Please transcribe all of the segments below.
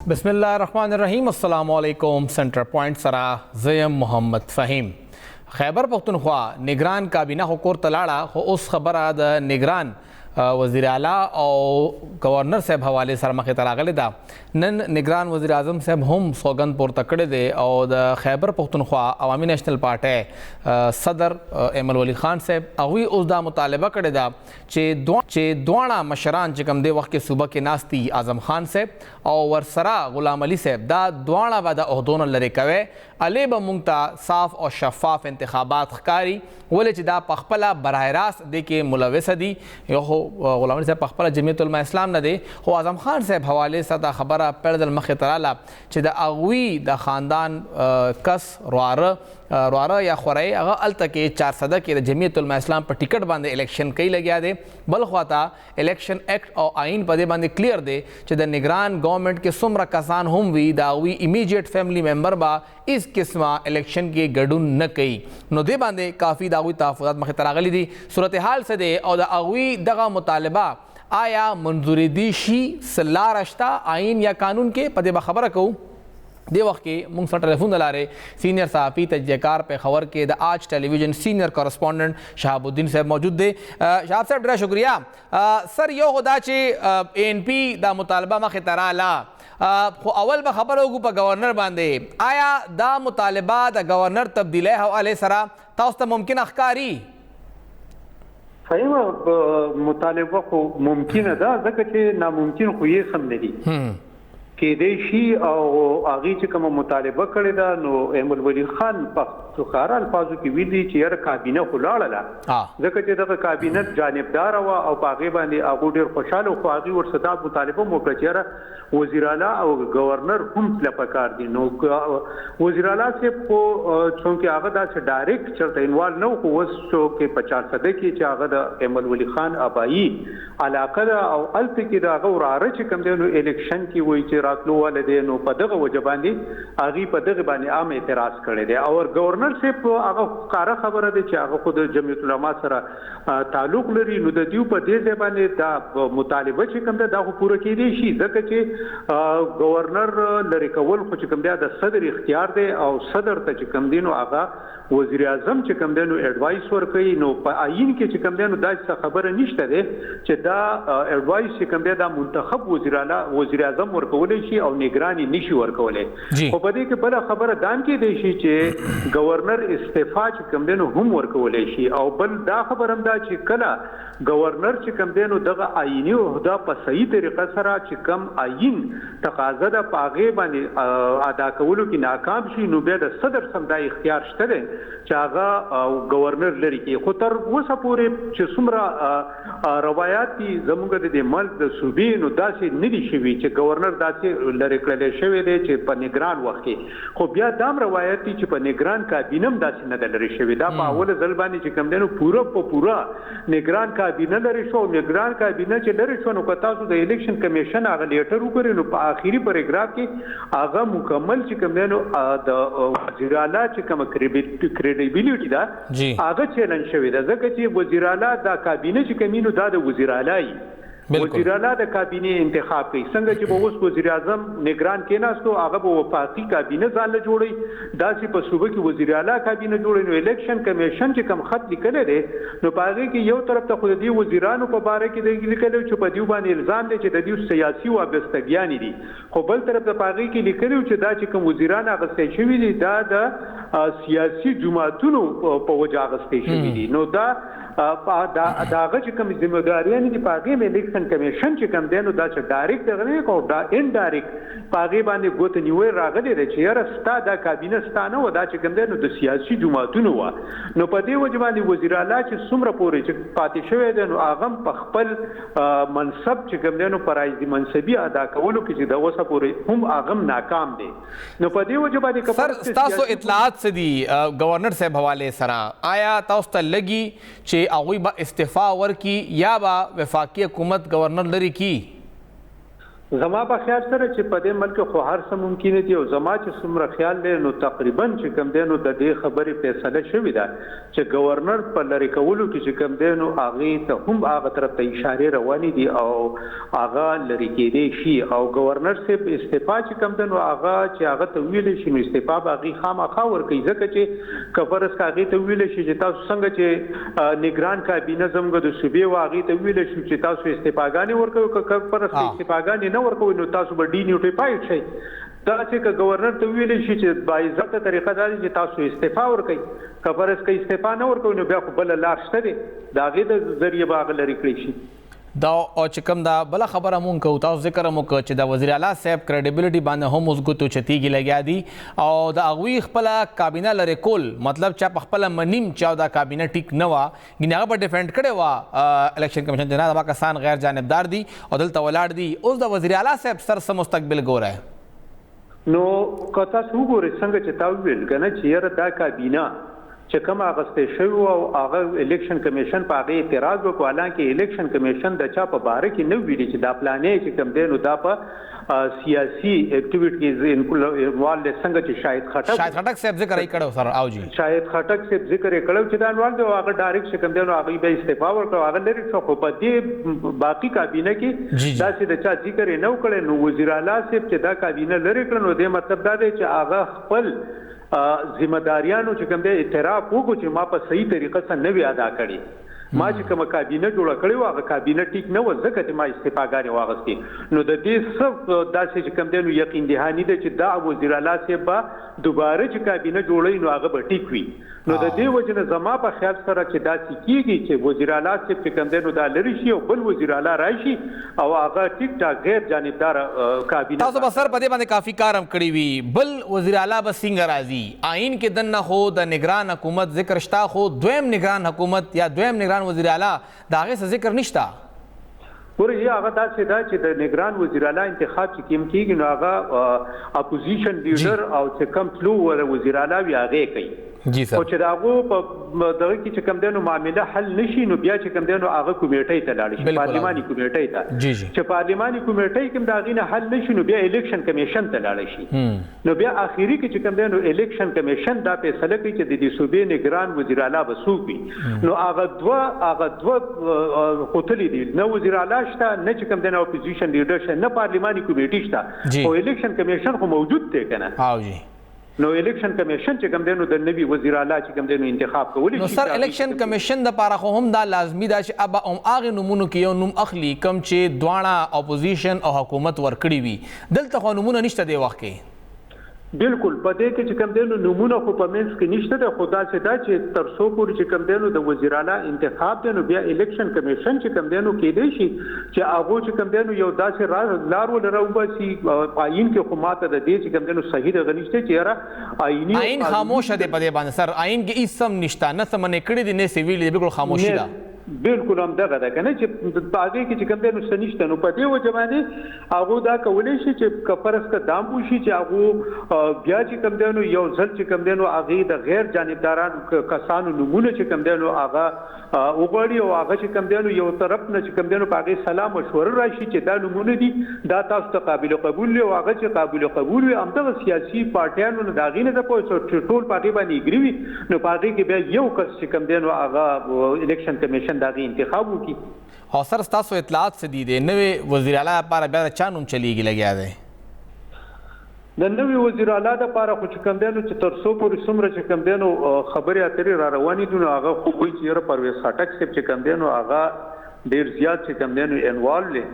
बिस्मिल्लाहिर्रहमानिर्रहीम। अस्सलामुअलैकुम। Centre point सरा ज़यम मोहम्मद फ़हीम। खैबर पख्तूनख्वा निगरान काबीना को कोर तलाड़ा हो उस खबर द निगरान वज़ीर आला और गवर्नर साहब हवाले सर मखे तरागले दा नन निगरान वज़ीर आज़म साहब हम सौगंद पुर तकड़े दे और द खैबर पख्तूनख्वा अवामी नेशनल पार्टी सदर एमल वली खान साहब अवी उस दा मुतालबा करे दा चे दुआना मशरान चिकम दे वक्त के सुबह के नास्ती आज़म खान साहब और वरसरा गुलाम अली साहब दा दुआना वादा अहदोन लरे कवे अले बमुंगता साफ और शफाफ इंतखाबात खकारी वले चिदा पखपला बराह रास्त दे के मुलविस दी यो गुलाम अली साहब पखपला जमीयत उलमा इस्लाम न दे हो आज़म खान साहब हवाले सदा खबर पैदल मख तराला चिदा अगवी द ख़ानदान कस रुआर या खुराई अगर अल तक 400 के जमीयत उलमा इस्लाम पर टिकट बांधे इलेक्शन कई लग्या दे बल ख्वाता इलेक्शन एक्ट और आइन पदे बांधे क्लियर दे चिदा निगरान गवर्नमेंट के सुमरा कसान हम वी दावी इमीडिएट फैमिली मेंबर बा इस किस्म इलेक्शन के गडुन न कई नो दे बांधे काफ़ी दावी तहफ़्फ़ुज़ात मख तरागली दी सूरत हाल से दे और अगवी दगा मुतालबा आया मंजूरी दी शी सलाह रश्ता आइन या कानून के पदे बखबर कहूँ दे वक्त के मुंग सा टेलीफोन दलारे सीनियर सहाफ़ी तजकार पे खबर के द आज टेलीविजन सीनियर कॉरेस्पॉन्डेंट शहाबुद्दीन साहब मौजूद दे। शहाब साहब ढेर शुक्रिया। सर यो खुदा चे ANP दा मुतालबा मख तराला अवल ब खबर होगू पर गवर्नर बांधे आया दा मुतालबा द गवर्नर तब्दील हवाले सरा ताउस्ता मुमकिन अखकारी फ़हीम मुतालबा को मुमकिन दा ज़के नामुमकिन को ये सम नहीं केदेशी और आगे च कम मुतालबा करे दा नो एमल वली खान पख्तुखार अल्फाजो की विधि चेयर काबीना खुलाड़ा जके च दग काबीना जानिबदार वा और पागे बांधे आगो डेर खुशहाल और आगे और सदा मुतालबा मोकड़ा चेयर वज़ीर आला और गवर्नर हम लपकार दी नो वज़ीर आला से को चूंकि आगदा से डायरेक्ट चलता इन्वॉल्व न हो वो के 50 की च आगदा एमल वली खान अबाई इलाका और अल्त की दा और आरच कम दे इलेक्शन की वही च रातलो वाले दे नो पदग वजबानी आगी पदग बानी आम एतराज करे दे और गवर्नर से आगा कार खबर दे च आगा खुद जमीयत उलमा सरा ताल्लुक लरी नो द दिउ पर दे जबानी दा मुतालबा च कम दा पूरा की दे शी जके च गवर्नर लरी कवल खुच कम दा सदर इख्तियार दे और सदर त च कम दिनो आगा वज़ीर आज़म च कम देनो एडवाइस वर कई नो आइन के च कम देनो दा खबर निश्ते दे च दा एडवाइस च कम दा मुंतखब वज़ीर आला वज़ीर आज़म वर कवले शी और निगरानी निशी वर कवले ओ बदे के बला खबर दान के देशी च गवर्नर इस्तीफा च कम देनो हम वर कवले शी और बल दा खबर हम दा च कला गवर्नर च कम देनो दगा आइनी ओहदा पर सही तरीका सरा च कम आइन तकाजा दा पागे बानी अदा कवलो की नाकाम शी नो बे द सदर समदा इख्तियार शते चागा गवर्नर लरी की खुतर वो सपूरे चुमरा रवायाती जमुंग दे मल द सूबे नो दासे निदी शवी च गवर्नर दासे लरी कले शवे दे च प निगरान वखी खो बिया दाम रवायाती च प निगरान काबीनम दासे न लरी शवे दा पावल जलबानी च कम देनो पूरा निगरान काबीना लरी शो निगरान काबीना च लरी शो नो कता द इलेक्शन कमीशन आगा लेटर ऊपर नो आखिरी पैराग्राफ के आगा मुकम्मल च कम देनो द वज़ीर आला च कम क्रेडिबिलिटी दा आगे चैलेंज शवी दा जके ची वज़ीर आला दा काबीने ची कमीनो दा वज़ीर आलाई वज़ीर आला दा काबीने इंतखाब की संग ची बोस वज़ीर आज़म निगरान के नास तो आगे वो वफाकी काबीने जाल जोड़ी दासी पर सूबे की वज़ीर आला काबीने जोड़ी नो इलेक्शन कमीशन ची कम खत लिखले दे नो पागे की यो तरफ तक खुद दी वज़ीरानो को बारे की लिखले च पदिउ बानी इल्जाम दे च ददिउ सियासी वाबस्तगियानी दी खो बल तरफ त पागे की लिखले च दा च कम वज़ीरान अगस्ते शवी दी दा सियासी जुमातुनो په وجه اغستې شوي دي نو دا داغه چې کوم ذمہداریان دي پاګې مې الیکشن کمیشن چې کوم دی نو دا چې ډایرکټ دغه کو دا انډایرکټ پاګې باندې ګوت نیوي راغلي دی چې یاره ستا دا کابینه ستانه و دا چې کوم دی نو د سیاسي جماعتونو و نو په دې وجه باندې وزیر اعلی چې څومره پورې چې پاتې شوی دی نو هغه په خپل منصب چې کوم دی نو پرایزي منصبي ادا کولو کې چې د اوسه پورې هم هغه ناکام دی نو په دې وجه باندې سر تاسو اطلاعات سے دی گورنر صاحب حوالے سره آیا تاسو ته لګي چې هغوی به استعفا ورکړي یا به وفاقي حکومت گورنر لري کی زما په خیال سره چې په دې ملک خو هر څه ممکن دي او زما چې څومره خیال دی نو تقریبا چې کوم دی نو د دې خبرې فیصله شوې ده چې گورنر په لری کولو کې چې کوم دی نو هغه ته هم هغه طرف ته اشاره روانې دي او هغه لری کېدې شي او گورنر صاحب استعفا چې کوم دی نو هغه چې هغه ته ویل شي نو استعفا به هغه خامخا ورکوي ځکه چې کفرس هغه ته ویل شي چې تاسو څنګه چې نگران کابینه زموږ د صوبې واغې ته ویل شي چې تاسو استعفاګانې ورکوي کفرس استعفاګانې ورکوي نو تاسو به ډي نوټیفاید شئ دا چې گورنر ته ویل شي چې باعزته طریقه دا چې تاسو استعفا ورکړئ کفرس کې استعفا نه ورکوي نو بیا خو بل لار شته دی دا غي د ذریعہ باغ لري کړی شي دا او چې کوم دا بل خبره مونږ کو تاسو ذکر مو کو چې د وزیر اعلی صاحب کریډیبিলিټي باندې هم اوس ګوتو چتیږي لګیا دي او د اغوی خپل کابینه لري کول مطلب چې خپل منیم چې دا کابینه ټیک نه وا ګناغه په ډیفنډ کړي وا الیکشن کمیشن جنا دا کسان غیر جانبدار دي او دلته ولاړ دي اوس د وزیر اعلی صاحب سر مستقبل ګوره نو کتا څو ګوره څنګه چې تا ویل کنه چې دا کابینه چې کوم اغسته شو او هغه الیکشن کمیشن په هغه اعتراض وکړ حالانکه الیکشن کمیشن د چا په باره کې نو ویلي چې دا پلانې چې کوم دین او دا په سیاسي اکټیویټیز انوال څنګه چې شاهد خټک صاحب ذکر یې کړو سر او جی شاهد خټک صاحب ذکر یې کړو چې دا انوال دی هغه ډایرکټ چې کوم دین هغه به استعفا ورکړ هغه لري چې په دې باقي کابینه کې دا چې د چا ذکر یې نو کړي نو وزیر اعلی صاحب چې دا کابینه لري کړ نو دې مطلب دا دی چې هغه خپل ذمہداریانو چې کوم دې اعتراف وکړو چې ما په صحیح طریقه سره نه وی ادا کړی ما چې کوم کابینه جوړ کړی و هغه کابینه ټیک نه و ځکه چې ما استعفاګانې واغستې نو د دې سب داسې چې کوم دې نو یقین دهانی ده چې دا وزیر اعلی صاحب دوباره چې کابینه جوړی نو هغه به ټیک وي نو د دې وجنه زما په خیال سره چې داسې کیږي چې وزیر اعلی صاحب چې کوم دې نو دا لري شي او بل وزیر اعلی راشي او هغه ټیک ټاک غیر جانبدار کابینه تاسو به سر په دې باندې کافي کارم کړی وي بل وزیر اعلی به څنګه راځي آئین کې دنه خو د نگران حکومت ذکر شتا خو دویم نگران حکومت یا دویم نگران وزیر اعلی دا هغه ذکر نشتا ورې هغه داسې دا چې د نگران وزیر اعلی انتخاب چې کیم کیږي نو هغه اپوزیشن لیډر او چې کم تلو ور وزیر اعلی وی هغه کوي جی سر او چې داغه په دغه کې چې کم دینو معاملې حل نشي نو بیا چې کم دینو هغه کمیټې ته لاړ شي پارلماني کمیټې ته جی چې پارلماني کمیټې کوم داغه نه حل نشي نو بیا الیکشن کمیشن ته لاړ شي نو بیا اخیری کې چې کم دینو الیکشن کمیشن دا فیصله کوي چې د دې صوبې نگران وزیر اعلی وسوقي نو هغه دوه قتلې دي نو وزیر اعلی شته نه چې کم دینو اپوزیشن لیډر شته نه پارلماني کمیټې شته او الیکشن کمیشن خو موجود دی کنه او جی نو الیکشن کمیشن چې کوم دینو د نوی وزیر اعلی چې کوم دینو انتخاب کولی نو سر الیکشن کمیشن د پاره خو هم دا لازمی دا چې اب هم اغه نمونه کې یو نوم اخلي کم چې دواړه اپوزیشن او حکومت ورکړي وي دلته خو نمونه نشته دی وخت کې بالکل په دې کې چې کوم دینو نمونه خو په منځ کې نشته د خدا چې دا چې تر څو پورې چې کوم دینو د وزیر اعلی انتخاب دینو بیا الیکشن کمیشن چې کوم دینو کې دی شي چې هغه چې کوم دینو یو داسې لار ولرو باسي آئین کې خو ماته د دې چې کوم دینو صحیح غنښته چې را آئین خاموش دی په دې باندې سر آئین کې هیڅ سم نشته نه سمونه کړی دی نه سیویل دی بالکل خاموشي ده بالکل هم دغه ده کنه چې باغې کې چې کوم دینو سنشته نو په دې وجه باندې هغه دا کولای شي چې کفرس کا دام وشي چې هغه بیا چې کوم دینو یو ځل چې کوم دینو هغه د غیر جانبدارانو کسانو نمونه چې کوم دینو هغه وګړي او هغه چې کوم دینو یو طرف نه چې کوم دینو په هغه سلام مشوره راشي چې دا نمونه دي دا تاسو ته قابل قبول وي او هغه چې قابل قبول وي همدغه سیاسي پارټیانو نه دا غینه د پوهه ټول پاګې باندې ګریوي نو پاګې کې بیا یو کس چې کوم دینو هغه الیکشن کمیشن داغي انتخاب وکي او سر تاسو اطلاعات څه دي د نوې وزیر اعلی لپاره بیا چا نوم چلیږي لګیا دی د نوې وزیر اعلی لپاره خو چې کوم دینو چې تر څو پورې څومره چې کوم دینو خبرې اترې را روانې دي نو هغه خو وایي چې پرویز خټک صاحب چې کوم دینو هغه ډیر زیات چې کوم دینو انوالو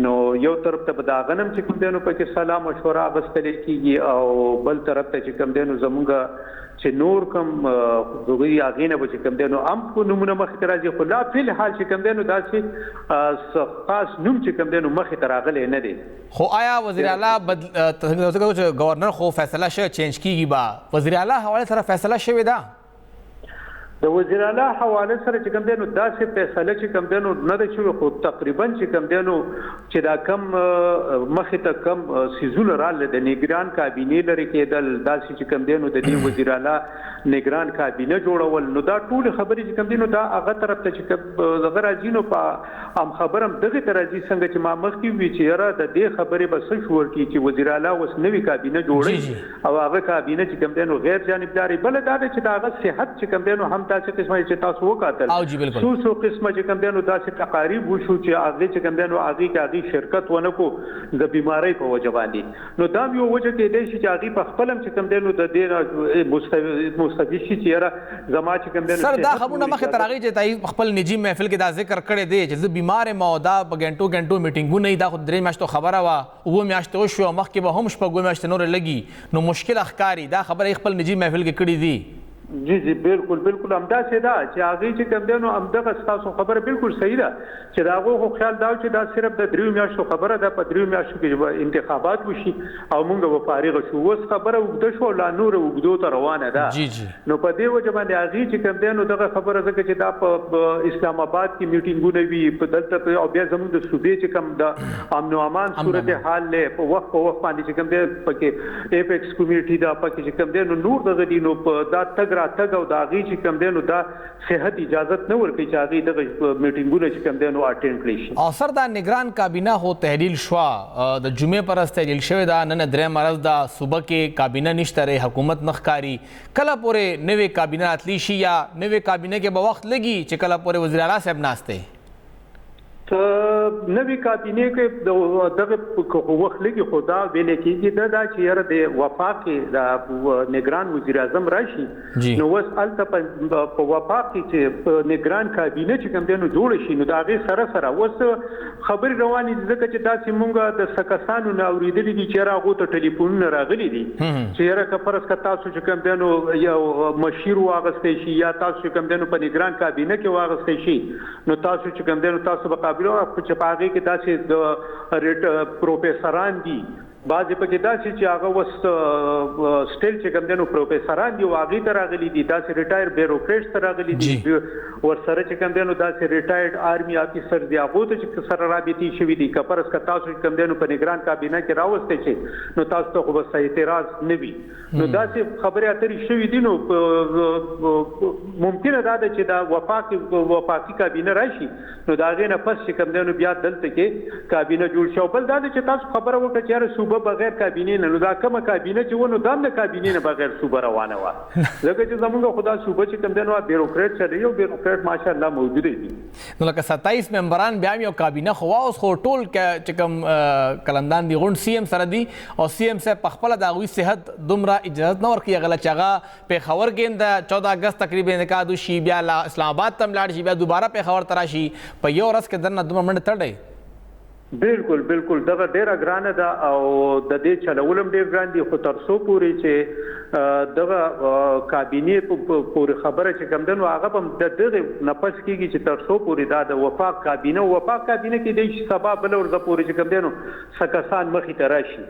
نو یو طرف ته به دا غنم چې کوم دینو پکې سلام مشوره اغوستل کیږي او بل طرف ته چې کوم دینو زمونږ چې نور کوم دغه اغینه به چې کوم دینو ام کو نمونه مخ ته راځي خو لا فل حال چې کوم دینو داسې خاص نوم چې کوم دینو مخ ته راغلی نه دی خو آیا وزیر اعلی گورنر خو فیصله شوی چینج کیږي با وزیر اعلی حواله سره فیصله شوی دا د وزیر اعلی حواله سره چې کوم دی نو داسې فیصله چې کوم دی نو نه ده شوې، خو تقریبا چې کوم دی نو چې دا کم مخې ته کم سیزونه راغله د نگران کابینې لري کېدل، داسې چې کوم دی نو د دې وزیر اعلی نگران کابینه جوړول، نو دا ټول خبرې چې کوم دی نو دا هغه طرف ته چې دغه راځي نو په ام خبرم دغه ته راځي څنګه چې ما مخکې وی چې یاره د دې خبرې به څه شور کی چې وزیر اعلی اوس نوې کابینه جوړي او هغه کابینه چې کوم دی نو غیر جانبداري بل دا چې دا هغه صحت چې کوم دی نو هم تاسو قسمه چې تاسو وکاتل او جی بالکل څو قسمه چې کوم دی نو تاسو تقاریب وشو چې هغه چې کوم دی نو هغه شرکت ونه کو د بیماری په وجه باندې، نو دا یو وجه کې دی چې هغه په خپلم چې کوم دی نو د دې مستفید شي چې یاره زما چې کوم دی سر دا خبرونه مخه ترغی چې تای خپل نجی محفل کې دا ذکر کړی دی چې بیمار مودا په غنټو میټینګونه دا خو درې میاشتو خبره وا او میاشتو شو مخکې به هم شپږ میاشتې نور لګي، نو مشکل اخکاری دا خبره خپل نجی محفل کې کړی دی. جی بالکل همدا څه دا چې هغه چې کوم دی نو همدغه تاسو خبره بالکل صحیح ده چې دا هغه خیال دا چې دا صرف د 3 میاشتو خبره ده، په 3 میاشتو کې انتخابات وشي او موږ به فارغ شو، اوس خبره وګد شو لا نور وګدو ته روانه ده. نو په دې وجه باندې هغه چې کوم دی نو دغه خبره ده چې دا په اسلام آباد کې میټینګونه وی په دلته او بیا زموږ د صوبې چې کوم د امن او امان صورت حال له په وخت باندې چې کوم دی پکې ایپکس کمیټي دا پکې چې کوم دی نو نور دغه دینو په دا تګ تګ او دا غي چې کوم دی نو دا صحت اجازه نه ورکړي چې هغه دغه میټینګونه چې کوم دی نو اټینډ کړي شي. او سر دا نگران کابینه هو تحلیل شوا د جمعې پر است تحلیل شوی دا نن درې مرز دا صوبه کې کابینه نشته ری حکومت نخکاری کله پورې نوې کابینه اتلی شي یا نوې کابینه کې به وخت لګي چې کله پورې وزیر اعلی صاحب ناشته نوی کابینه کې دغه وخت لګي خدا ویل کېږي دا چې یاره د وفاق د نگران وزیر اعظم راشي، نو وس الته په وفاق کې چې نگران کابینه چې کوم دی نو جوړ شي، نو دا غي سره وس خبر رواني ځکه چې تاسو مونږه د سکسانو نه اوریدلې دي چې راغو ته ټلیفون راغلي دي چې یاره کفرس کا تاسو چې کوم دی نو یو مشیر واغستې شي یا تاسو چې کوم دی نو په نگران کابینه کې واغستې شي، نو تاسو چې کوم دی نو تاسو په چې پاګه کې داسې د پروفیسوران دي بعضې پکې داسې چې هغه وس سټیل چې کوم دی نو پروفیسوران دي او هغې ته راغلي دي، داسې ریټایر بیوروکریټس ته راغلي دي ورسره چې کوم دی نو داسې ریټایرډ آرمي افیسر دي هغو ته چې سره رابطې شوي دي که فرض که تاسو چې کوم دی نو په نگران کابینه کې راوستی شي نو تاسو ته خو بس اعتراض نه وي، نو داسې خبرې اترې شوي دي، نو ممکنه دا ده چې دا وفاقي کابینه راشي نو د هغې نه پس چې کوم دی نو بیا دلته کې کابینه جوړ شي. او بل دا ده چې تاسو خبره وکړه چې یاره بغیر کابینه نه، نو دا کومه کابینه چې ونه دام د کابینه نه بغیر صوبه روانه و ځکه چې زموږ خدا صوبه چې کوم دی نو بیوروکریټ چلی یو بیوروکریټ ماشاءالله موجود دي، نو لکه 27 ممبران بیا یو کابینه خو اوس خو ټول چې کوم کلندان دی غون سی ام سره دی او سی ام سره په خپل د غوي صحت دومره اجازه نه ورکړي غل چغه په خبر کې د 14 اگست تقریبا انعقاد شي بیا اسلام آباد تم لاړ شي بیا دوباره په خبر تراشي په یو ورځ کې درنه دومره منډه تړي. بالکل دغه ډیره ګرانه ده او د دې چلولم ډیر ګران دي، خو تر څو پورې چې دغه کابینه پورې خبره چې کوم دنو هغه هم د دغه نفس کېږي چې تر څو پورې دا د وفاق کابینه کې د سبب بل ورځ پورې چې کوم دنو سکسان مخې ته راشي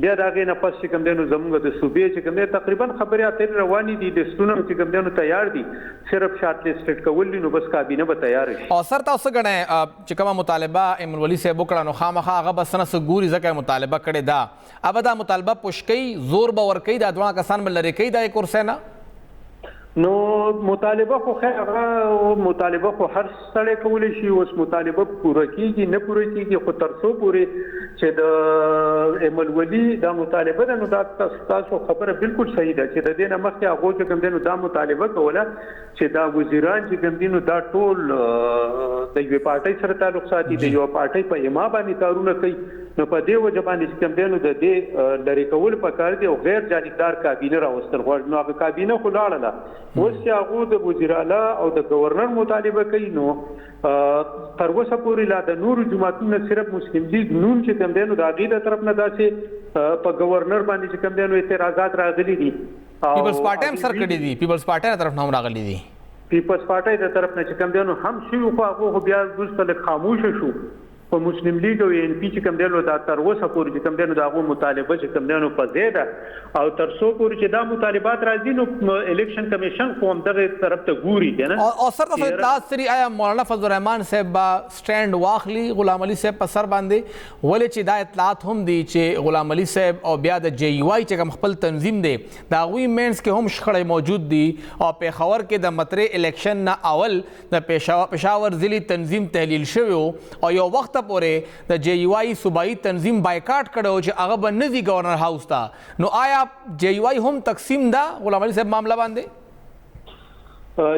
بیا دا غي نه پس چې کوم دنو زموږ د صوبې چې کوم دی تقریبا خبرې اترې روانې دي د ستونم چې کوم دنو تیار دي صرف شارټ لیسټ کول نو بس کابینه به تیار شي. او سر تاسو غنه چې کومه مطالبه ایمن ولی صاحب وکړه نو خامخا هغه بس نه سګوري ځکه مطالبه کړي دا ابدا مطالبه پوښکي زور به ور کوي دا دوه کسان بل لري کوي دا کورسه نه نو مطالبه خو هغه مطالبه خو هر سړی کولی شي، اوس مطالبه پوره کیږي نه پوره کیږي، خو تر څو پورې چې د ایمل ولی دا مطالبه ده نو دا تاسو خبره بالکل صحیح ده چې د دې نه مخکې هغه چې کوم دی نو دا مطالبه کوله چې دا وزیران چې کوم دی نو دا ټول د یو پارټۍ سره تعلق ساتي، د یو پارټۍ په ایما باندې کارونه کوي، نو په دې وجه باندې چې کوم دی نو د دې لرې کول پکار دي او غیر جانبدار کابینه راوستل غواړي، نو هغه کابینه خو لاړله اوس چې هغه د وزیر اعلی او د گورنر مطالبه کوي نو تر اوسه پورې لا د نور جماعتونو صرف مسلم لیگ نون چې کوم دی نو د هغې د طرف نه داسې په گورنر باندې چې کوم دی نو اعتراضات راغلي دي، پیپلز پارټي هم سر کړي دي، پیپلز پارټي طرف نه هم راغلي دي، پیپلز پارټي د طرف نه چې کوم دی نو هم شي خو هغه بیا وروسته خاموشه شو په مسلم لیگ او ان پی چې کوم دی دا تر اوسه پورې چې کوم دی دا غو مطالبه چې کوم دی په زیاده او تر څو پورې چې دا مطالبات راځي نو الیکشن کمیشن خو هم دغه طرف ته ګوري کنه. او سر د اطلاعات سری آیا مولانا فضل الرحمن صاحب با سټاند واخلي غلام علي صاحب په سر باندې ولې چې دا اطلاعات هم دي چې غلام علي صاحب او بیا د جی واي چې کوم خپل تنظیم دی دا غوي مینس کې هم شخړې موجود دي او پیښور کې د مترې الیکشن نه اول د پېښور ضلعي تنظیم تحلیل شوی او یو وخت پورې د جی واي صوبایي تنظیم بایکاټ کړو چې هغه به نه ځي گورنر هاوس ته. نو آیا جی واي هم تقسیم ده غلام علي صاحب معاملہ باندې؟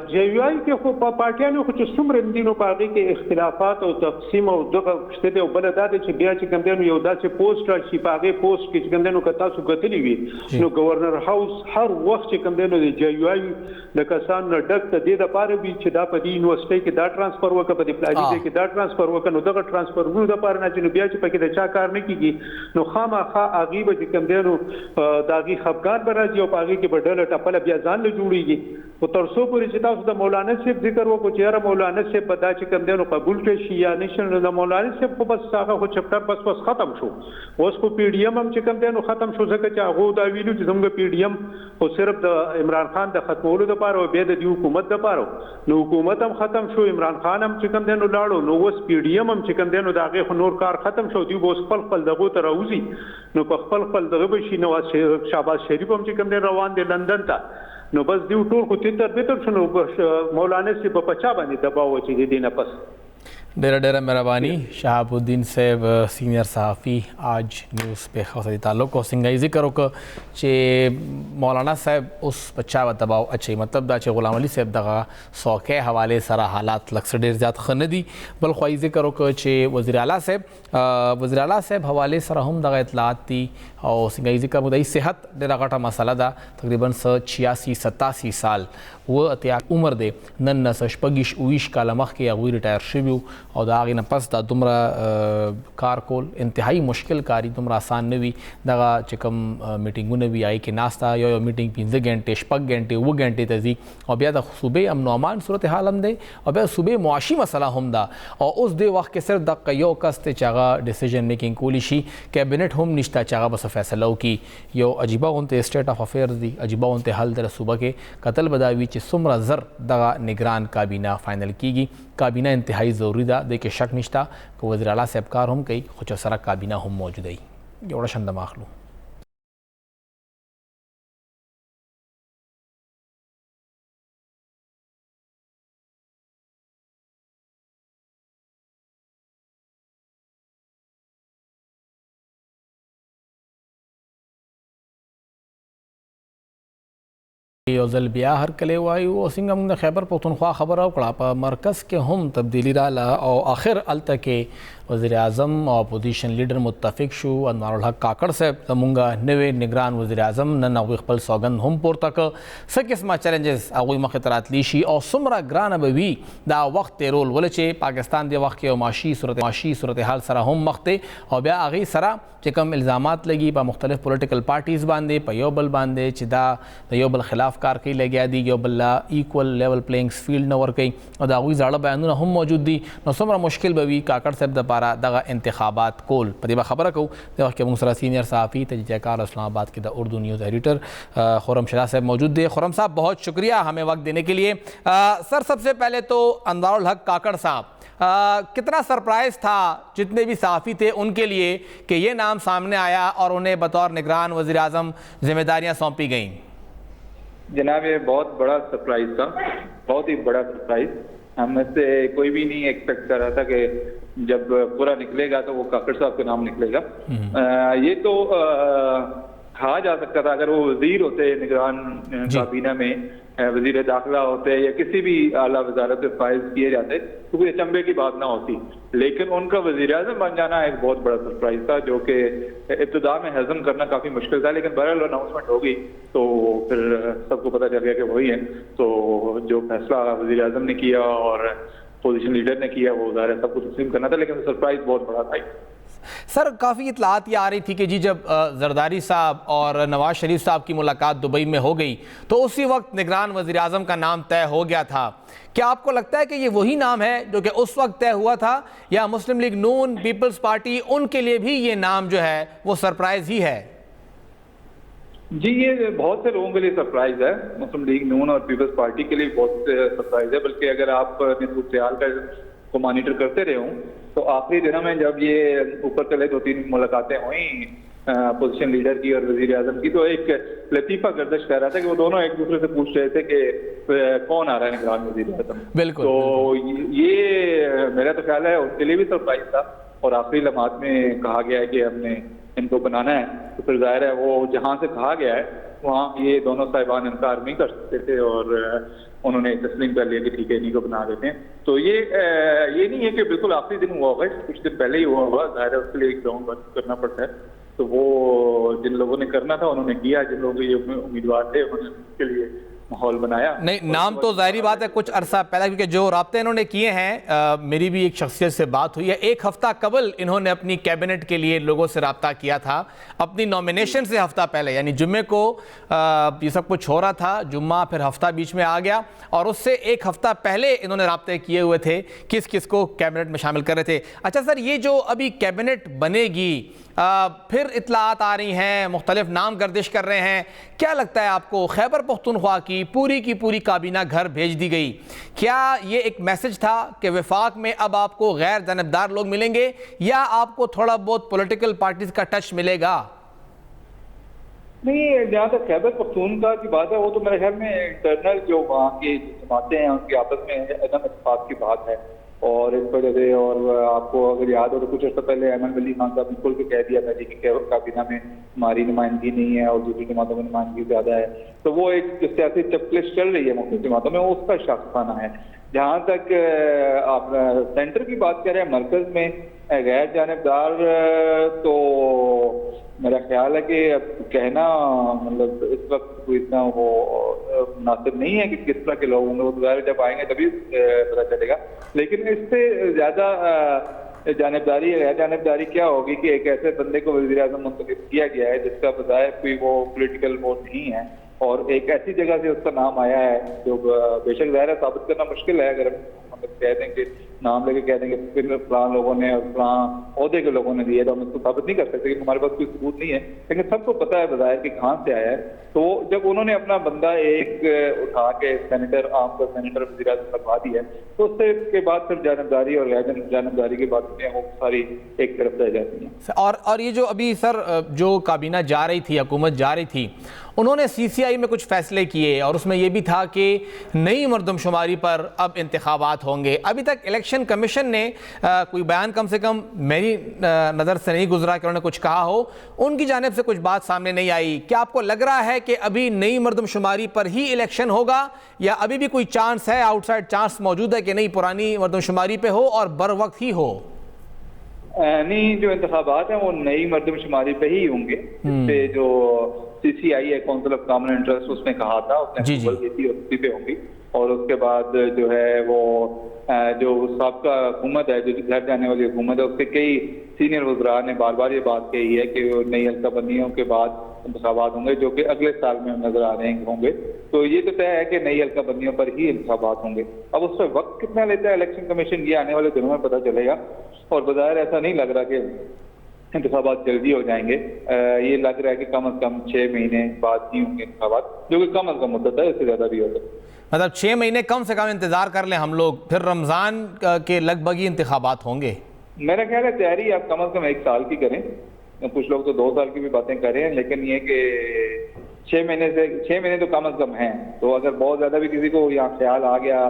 جی واي کې خو په پارټیانو خو چې څومره دینو په هغه کې اختلافات او تقسیم او دغه شته دی او بل دا چې بیا چې کوم دی یو داسې پوسټ راشي په هغه پوسټ کې چې کوم دی نو که تاسو کتلی وي نو گورنر هاوس هر وخت چې کوم دی نو د جی واي د کسان نه ډک ته د لپاره وي چې دا په دې یونیورسيټي کې دا ترانسفر وکړه په دې پلاجي کې دا ترانسفر وکړه نو دغه ترانسفرونو د لپاره نه چې بیا چې پکې د چا کار نه کیږي نو خامخا هغه به چې کوم دی نو داغي خفقان به راځي او په هغه کې بدل ټپل بیا ځان له جوړیږي. او تر څو پورې چې تاسو د مولانا صاحب ذکر وکړو چې یاره مولانا صاحب په دا چې کوم دی نو قبول کړي شي یا نشي نو د مولانا صاحب خو بس هغه خو چپټر بس ختم شو. اوس خو پی ډی ایم هم چې کوم دی نو ختم شو ځکه چې هغه دا ویلو چې زموږ پی ډی ایم خو صرف د عمران خان د ختمولو لپاره او بیا د حکومت لپاره نو حکومت هم ختم شو عمران خان هم چې کوم دی نو لاړو نو اوس پی ډی ایم هم چې کوم دی نو دا هغه نور کار ختم شو دی اوس خپل دغه ته راوځي نو په خپل دغه بشي نو شهباز شریف هم چې کوم دی روان دی لندن ته نو بس دیو ټول خو تر شنو مولانا سی په پچا باندې دباو چې دینه پس. ډیره مهرباني شهاب الدین صاحب سینئر صحافی آج نیوز په خاصه تعلق او څنګه ذکر وکړ چې مولانا صاحب اوس پچا و دباو اچي مطلب دا چې غلام علي صاحب دغه سوکه حواله سره حالات لکس ډیر زیات خنه دي بل خو ذکر وکړ چې وزیر اعلی صاحب حواله سره هم دغه اطلاعات دي او څنګه ذکر مو د صحت ډیره غټه مسله ده تقریبا 86-87 سال و اتیا عمر دی نن شپږ اویش کاله مخکې هغوی ریټایر شوي او د هغې نه پس دا دومره کار کول انتهایی مشکل کاري دومره آسان نه وي دغه چې کوم میټینګونه وي هغې کې ناسته یو میټینګ 15 غنټې 6 غنټې 7 غنټې ته ځي او بیا د صوبې امن و امان صورتحال هم دی او بیا صوبې معاشي مسله هم ده او اوس دې وخت کې صرف دغه یو کس دی چې هغه ډیسیژن میکینګ کولی شي کابینټ هم نشته چې هغه بس فیصله وکړي یو عجیبه غونته سټیټ اف افیرز دی عجیبه غونته حل د صوبه کې قتل بداوي چې څومره زر دغه نگران کابینه فائنل کیږي کابینه انتهایی ضروری ده د کې شک نشته که وزیر اعلی صاحب کار هم کوي خو چې سره کابینه هم موجوده وي یو شند ماخلو. یو ځل بیا هر کله وایو او څنګه موږ د خیبر پښتونخوا خبره وکړه په مرکز کې هم تبدیلی رااله او آخر الته کې وزیر اعظم او اپوزیشن لیډر متفق شو انوار الحق کاکړ صاحب زمونږ نوې نگران وزیر اعظم نن هغوی خپل سوګند هم پورته کړ څه قسمه چیلنجز هغوی مخې ته راتلی شي او څومره ګرانه به وي دا وخت تیرول ولې چې پاکستان دې وخت کې یو معاشي صورتحال سره هم مخ دی او بیا هغې سره چې کوم الزامات لګي په مختلف پولیټیکل پارټیز باندې په یو بل باندې چې دا د یو بل خلاف کار کوي لګیا دي یو بل ایکول لیول پلینګ فیلډ نه ورکوي او د هغوی زاړه بیانونه هم موجود دي نو څومره مشکل به وي کاکړ صاحب دپاره دغه انتخابات کول په دې به خبره کوو د وخت کې موږ سره سینئر صحافی تجزیه کار اسلام آباد کے د اردو نیوز ایڈیٹر خرم شاه صاحب موجود دے. خرم صاحب بہت شکریہ ہمیں وقت دینے کے لیے. سر سب سے پہلے تو انوار الحق کاکڑ صاحب کتنا سرپرائز تھا جتنے بھی صحافی تھے ان کے لیے کہ یہ نام سامنے آیا اور انہیں بطور نگران وزیر اعظم ذمہ داریاں سونپی گئیں؟ جناب یہ بہت بڑا سرپرائز تھا بہت ہی بڑا سرپرائز ہم میں سے کوئی بھی نہیں ایکسپیکٹ کر رہا تھا کہ جب پورا نکلے گا تو وہ کاکڑ صاحب کا نام نکلے گا. یہ تو کہا جا سکتا تھا اگر وہ وزیر ہوتے نگران کابینہ میں وزیر داخلہ ہوتے یا کسی بھی اعلیٰ وزارت سے فائز کیے جاتے تو کوئی اچنبے کی بات نہ ہوتی لیکن ان کا وزیر اعظم بن جانا ایک بہت بڑا سرپرائز تھا جو کہ ابتدا میں ہضم کرنا کافی مشکل تھا لیکن بہرحال اناؤنسمنٹ ہو گئی تو پھر سب کو پتہ چل گیا کہ وہی ہیں. تو جو فیصلہ وزیر اعظم نے کیا اور اپوزیشن لیڈر نے کیا وہ ظاہر ہے سب کو تسلیم کرنا تھا لیکن سرپرائز بہت بڑا تھا. सर काफ़ी इतलात ये आ रही थी कि जी जब जरदारी साहब और नवाज शरीफ साहब की मुलाकात दुबई में हो गई तो उसी वक्त निगरान वज़ीर आज़म का नाम तय हो गया था। क्या आपको लगता है कि ये वही नाम है जो कि उस वक्त तय हुआ था, या मुस्लिम लीग नून, पीपल्स पार्टी, उनके लिए भी ये नाम जो है वो सरप्राइज ही है? जी, ये बहुत से लोगों के लिए सरप्राइज है। मुस्लिम लीग नून और पीपल्स पार्टी के लिए बहुत सरप्राइज है। बल्कि अगर आप सूरत को मॉनिटर करते रहे हों तो आखिरी दिनों में जब ये ऊपर चले 2-3 मुलाकातें हुई अपोजिशन लीडर की और वजीर आजम की, तो एक लतीफा गर्दिश कर रहा था कि वो दोनों एक दूसरे से पूछ रहे थे कि कौन आ रहा है निगरान वजीर आजम। बिल्कुल। तो ये मेरा तो ख्याल है उनके लिए भी सरप्राइज था, और आखिरी लम्हात में कहा गया है कि हमने इनको बनाना है। तो फिर जाहिर है वो जहाँ से कहा गया है वहाँ ये दोनों साहिबान इनकार नहीं कर सकते थे, और उन्होंने तस्लीम कर लिया कि ठीक है इन्हीं को बना देते हैं। तो ये नहीं है कि बिल्कुल आखिरी दिन हुआ होगा, कुछ दिन पहले ही हुआ होगा। जाहिर है उसके लिए एक ग्राउंड वर्क करना पड़ता है, तो वो जिन लोगों ने करना था उन्होंने किया, जिन लोगों के ये उम्मीदवार थे उन्होंने उसके लिए माहौल बनाया। नहीं, नाम तो जाहिर बात है कुछ अरसा पहले, क्योंकि जो राब्ते इन्होंने किए हैं, मेरी भी एक शख्सियत से बात हुई है, 1 हफ्ता कबल इन्होंने अपनी कैबिनेट के लिए लोगों से राब्ता किया था, अपनी नॉमिनेशन से हफ्ता पहले, यानी जुम्मे को ये सब कुछ हो रहा था, जुम्मा फिर हफ्ता बीच में आ गया, और उससे 1 हफ्ता पहले इन्होंने राब्ते किए हुए थे किस किस को कैबिनेट में शामिल कर रहे थे। अच्छा सर, ये जो अभी कैबिनेट बनेगी, फिर इतलात आ रही हैं, मुख्तलिफ नाम गर्दिश कर रहे हैं, क्या लगता है आपको खैबर पख्तूनख्वा की पूरी काबीना घर भेज दी गई? क्या ये एक मैसेज था कि वफाक में अब आपको गैर जानबदार लोग मिलेंगे, या आपको थोड़ा बहुत पॉलिटिकल पार्टीज का टच मिलेगा? नहीं, जहाँ तक खैबर पख्तूनख्वा की बात है वो तो मेरे ख्याल में इंटरनल जो वहाँ की जमातें हैं उनकी आपस में अदम इत्तेफाक की बात है, और इस वजह से, और आपको अगर याद हो तो कुछ अर्सा पहले अहमद वली खान साहब ने खुल के कह दिया था कि काबीना में हमारी नुमाइंदगी नहीं है और दूसरी जमातों में नुमाइंदगी ज्यादा है। तो वो एक सियासी चपलिश चल रही है मुख्तलिफ जमातों में, उसका शाखसाना है। जहाँ तक आप सेंटर की बात करें, मरकज में गैर जानबदार, तो मेरा ख्याल है कि अब कहना मतलब इस वक्त कोई इतना वो मुनासिब नहीं है कि किस तरह के लोग होंगे, वो दोबारा जब आएंगे तभी पता चलेगा। लेकिन इससे ज्यादा जानबदारी या गैर जानबदारी क्या होगी कि एक ऐसे बंदे को वज़ीर आज़म मुंतखब किया गया है जिसका बजाय कोई वो पोलिटिकल वो नहीं है, और एक ऐसी जगह से उसका नाम आया है जो बेशक ज़ाहिर है साबित करना मुश्किल है। अगर मतलब कह देंगे, नाम लेके कह देंगे फिर फलां लोगों ने और फलां ओहदे के लोगों ने दिए, तो हम इसको साबित नहीं कर सकते क्योंकि हमारे पास कोई सबूत नहीं है। लेकिन सबको पता है बज़ाहिर कि कहाँ से आया है। तो जब उन्होंने अपना बंदा एक उठा के सेनेटर, आम का सेनेटर वज़ीर आज़म बनवा दिया, तो उससे के बाद फिर जानबदारी और गैर जानबदारी की बातें वो सारी एक तरफ रह जाती हैं। और ये जो अभी सर जो काबीना जा रही थी, हुकूमत जा रही थी, उन्होंने CCI में कुछ फैसले किए और उसमें यह भी था कि नई मरदमशुमारी पर अब इंतखाबात होंगे। अभी तक इलेक्शन कमीशन ने कोई बयान कम से कम मेरी नज़र से नहीं गुजरा कि उन्होंने कुछ कहा हो, उनकी जानिब से कुछ बात सामने नहीं आई। क्या आपको लग रहा है कि अभी नई मरदमशुमारी पर ही इलेक्शन होगा, या अभी भी कोई चांस है, आउटसाइड चांस मौजूद है कि नहीं पुरानी मरदमशुमारी पे हो और बर वक्त ही हो? नहीं, जो इंतखाबात हैं वो नई मरदमशुमारी पे ही होंगे। इससे जो CCI है, काउंसिल ऑफ कॉमन इंटरेस्ट, उसने कहा था, उसने अप्रूवल दी थी, उसी पे होंगी। और उसके बाद जो है वो जो साबका हुकूमत है, जो घर जाने वाली हुकूमत है, उसके कई सीनियर वज़रा ने बार बार ये बात कही है कि नई हल्का बंदियों के बाद इंतखाबात होंगे, जो कि अगले साल में नजर आ रहे हैं होंगे। तो ये तो तय है कि नई हल्का बंदियों पर ही इंतखाबात होंगे। अब उस पर वक्त कितना लेता है इलेक्शन कमीशन, ये आने वाले दिनों में पता चलेगा। और बज़ाहिर ऐसा नहीं लग रहा कि इंतखाबात जल्दी हो जाएंगे। ये लग रहा है कि कम अज कम 6 महीने बाद ही होंगे इंतखाबात, जो कि कम अज कम मुद्दत है, इससे ज्यादा भी हो सकता है। मतलब 6 महीने कम से कम इंतजार कर लें हम लोग, फिर रमजान के लगभग ही इंतखाबात होंगे। मेरा ख्याल है तैयारी आप कम अज कम 1 साल की करें। कुछ लोग तो 2 साल की भी बातें कर रहे हैं, लेकिन ये कि 6 महीने तो कम अज कम हैं। तो अगर बहुत ज्यादा भी किसी को यहाँ ख्याल आ गया